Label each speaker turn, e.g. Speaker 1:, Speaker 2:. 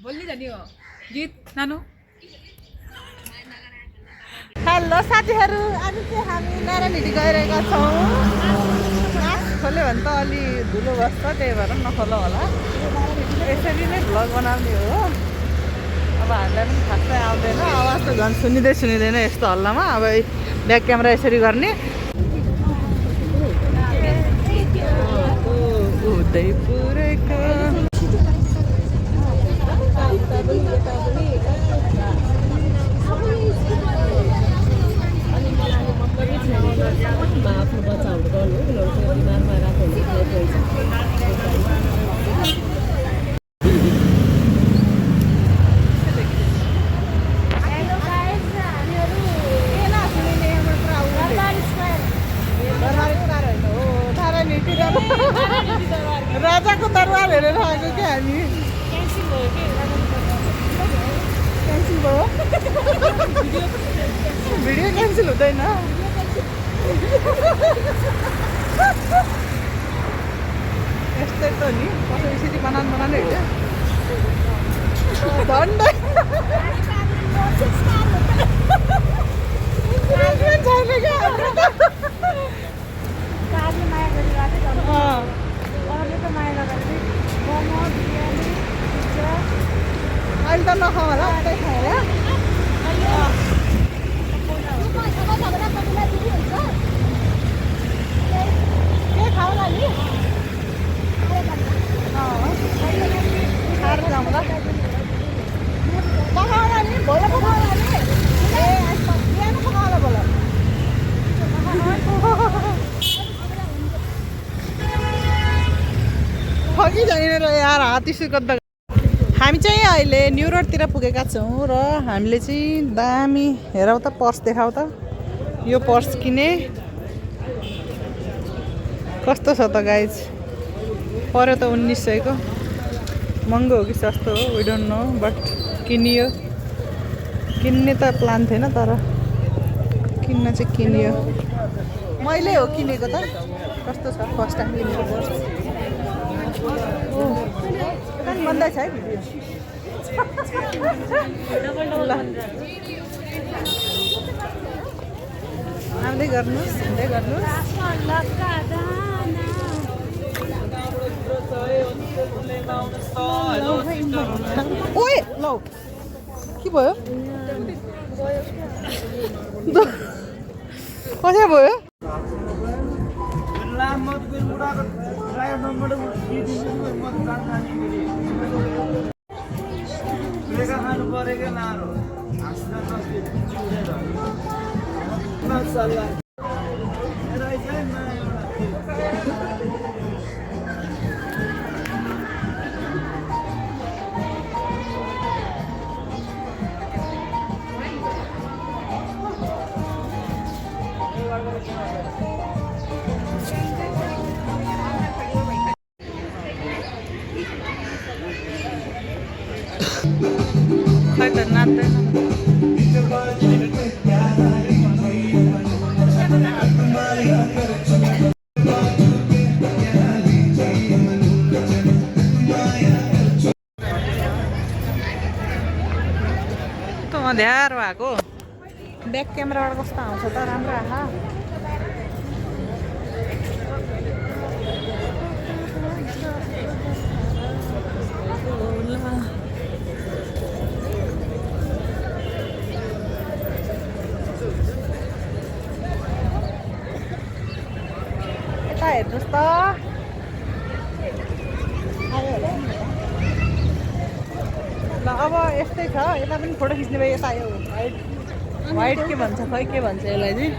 Speaker 1: बोल्ने जाने हो गीत नानु।
Speaker 2: हेलो साथीहरू, आज चाहिँ हामी नारायणी गइरहेका छौँ। मास्क खोल्यो भने त अलि धुलो बस्छ, त्यही भएर नखोला होला। यसरी नै भ्लग बनाउने हो। अब हामीलाई पनि खासै आउँदैन, आवाज त झन् सुनिँदैन यस्तो हल्लामा। अब ब्याक क्यामेरा यसरी गर्ने। उदयपुरको
Speaker 3: आफ्नो बच्चाहरू गर्नु उनीहरूको बिमारमा राख्नु हुन्छ।
Speaker 2: राजाको दरबार हेरेर आएको क्या हामी। क्यान्सिल भयो, भिडियो क्यान्सिल हुँदैन। यस्तै त नि, कसै यसरी बनाउने होइन। झन्डै छैन क्या। अहिले त नखाउँ होला, त्यही खाएर के खाउला नि, खाएर जाउँ ल। पकाउला नि, भोलो पकाउला नि। बिहान पकाउला भोलो। ठगी जाने र यार, हात्ती सुर्कत। हामी चाहिँ अहिले न्यु रोडतिर पुगेका छौँ र हामीले चाहिँ दामी हेरौ त पर्स देखाऊ त। यो पर्स किने, कस्तो छ त गाइज। पर्यो त 1900 को। महँगो हो कि सस्तो हो वी डोन्ट नो, बट किनियो। किन्ने त प्लान थिएन तर किन्न चाहिँ किनियो। मैले हो किनेको त। कस्तो छ, फर्स्ट टाइम किनेको पर्स। बन्दैछ है भिडियो। आउँदै गर्नुहोस्, हिँड्दै गर्नुहोस्। ओए लौ, के भयो? कसै भयो? खै त नाच्दैन। ध्यार भएको ब्याक क्यामेराबाट कस्तो आउँछ त, राम्रो आहा। यता हेर्नुहोस् त। ल अब यस्तै छ, यता पनि फोटो खिच्ने भयो। यता यो वाइट के भन्छ, खै के भन्छ यसलाई चाहिँ।